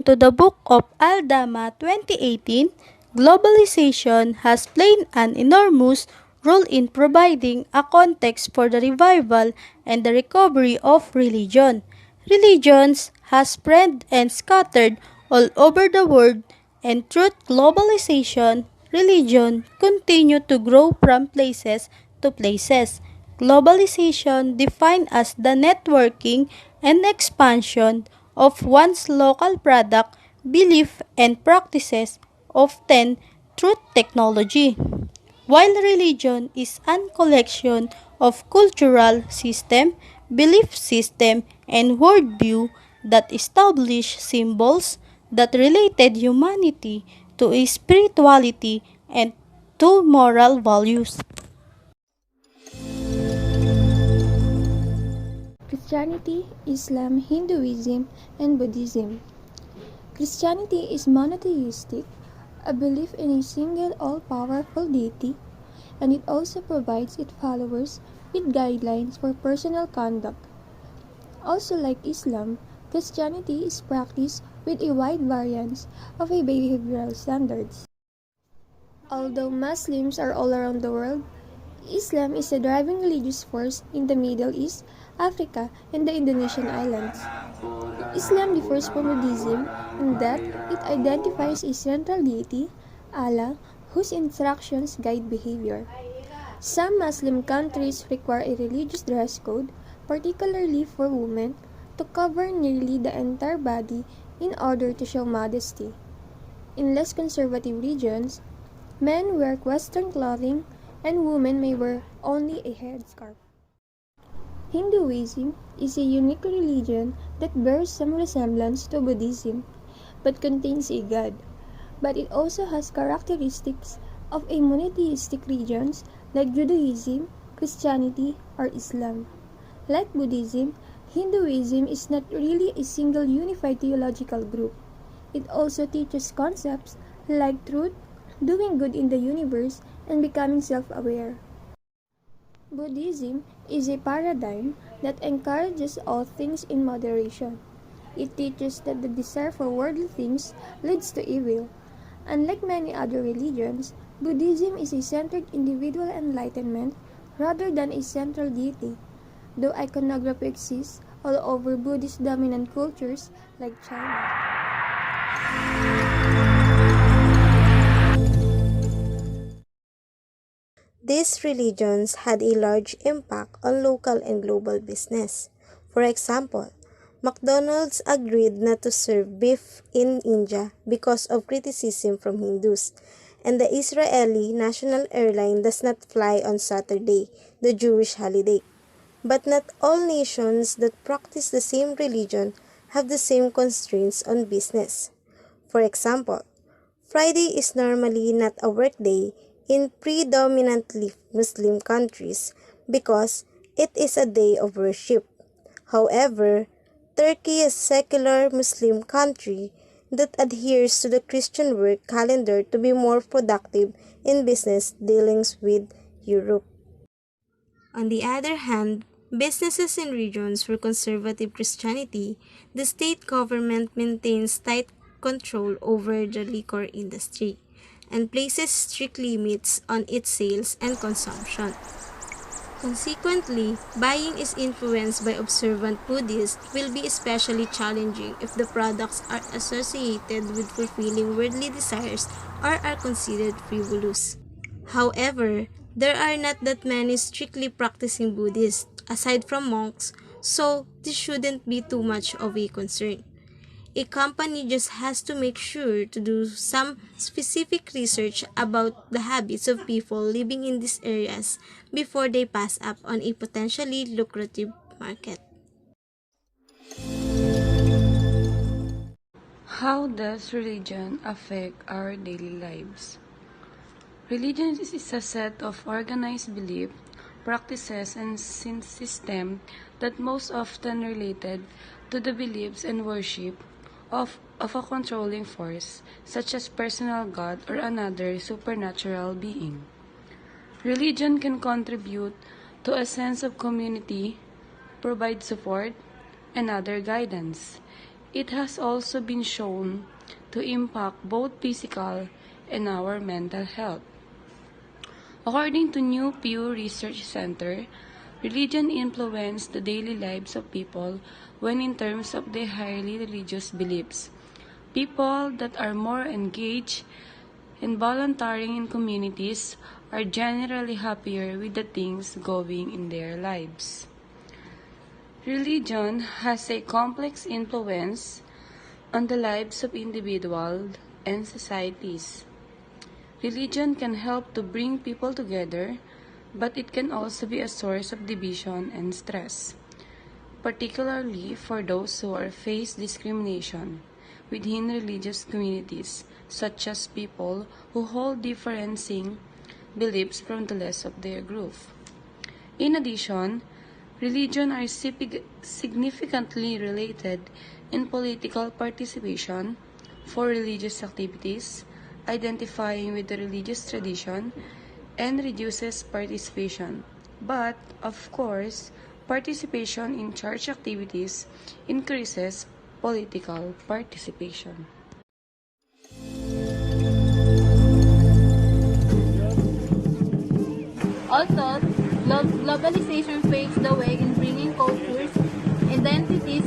To the book of Aldama 2018, globalization has played an enormous role in providing a context for the revival and the recovery of religion. Religions has spread and scattered all over the world, and through globalization, religion continue to grow from places to places. Globalization defined as the networking and expansion of one's local product, belief, and practices, often through technology. While religion is a collection of cultural system, belief system, and worldview that establish symbols that related humanity to a spirituality and to moral values. Christianity, Islam, Hinduism, and Buddhism. Christianity is monotheistic, a belief in a single all-powerful deity, and it also provides its followers with guidelines for personal conduct. Also like Islam, Christianity is practiced with a wide variance of behavioral standards. Although Muslims are all around the world, Islam is a driving religious force in the Middle East, Africa, and the Indonesian islands. Islam differs from Buddhism in that it identifies a central deity, Allah, whose instructions guide behavior. Some Muslim countries require a religious dress code, particularly for women, to cover nearly the entire body in order to show modesty. In less conservative regions, men wear Western clothing and women may wear only a headscarf. Hinduism is a unique religion that bears some resemblance to Buddhism but contains a god, but it also has characteristics of a monotheistic religions like Judaism, Christianity, or Islam. Like Buddhism, Hinduism is not really a single unified theological group. It also teaches concepts like truth, doing good in the universe, and becoming self-aware. Buddhism is a paradigm that encourages all things in moderation. It teaches that the desire for worldly things leads to evil. Unlike many other religions, Buddhism is a centered individual enlightenment rather than a central deity, though iconography exists all over Buddhist dominant cultures like China. These religions had a large impact on local and global business. For example, McDonald's agreed not to serve beef in India because of criticism from Hindus, and the Israeli national airline does not fly on Saturday, the Jewish holiday. But not all nations that practice the same religion have the same constraints on business. For example, Friday is normally not a workday in predominantly Muslim countries because it is a day of worship. However, Turkey is a secular Muslim country that adheres to the Christian work calendar to be more productive in business dealings with Europe. On the other hand, businesses in regions where conservative Christianity, the state government maintains tight control over the liquor industry and places strict limits on its sales and consumption. Consequently, buying is influenced by observant Buddhists will be especially challenging if the products are associated with fulfilling worldly desires or are considered frivolous. However, there are not that many strictly practicing Buddhists aside from monks, so this shouldn't be too much of a concern. A company just has to make sure to do some specific research about the habits of people living in these areas before they pass up on a potentially lucrative market. How does religion affect our daily lives? Religion is a set of organized beliefs, practices, and systems that most often related to the beliefs and worship of a controlling force, such as personal God or another supernatural being. Religion can contribute to a sense of community, provide support, and other guidance. It has also been shown to impact both physical and our mental health. According to New Pew Research Center, religion influences the daily lives of people when in terms of their highly religious beliefs. People that are more engaged and volunteering in communities are generally happier with the things going in their lives. Religion has a complex influence on the lives of individuals and societies. Religion can help to bring people together, but it can also be a source of division and stress, particularly for those who are face discrimination within religious communities, such as people who hold differing beliefs from the rest of their group. In addition, religion are significantly related in political participation for religious activities, identifying with the religious tradition, and reduces participation. But, of course, participation in church activities increases political participation. Also, globalization paves the way in bringing cultures, identities,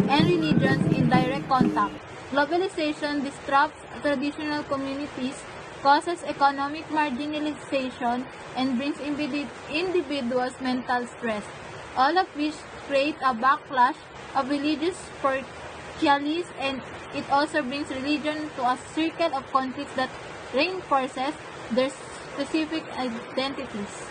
and religions in direct contact. Globalization disrupts traditional communities, causes economic marginalization, and brings individuals mental stress, all of which create a backlash of religious partialities, and it also brings religion to a circle of conflicts that reinforces their specific identities.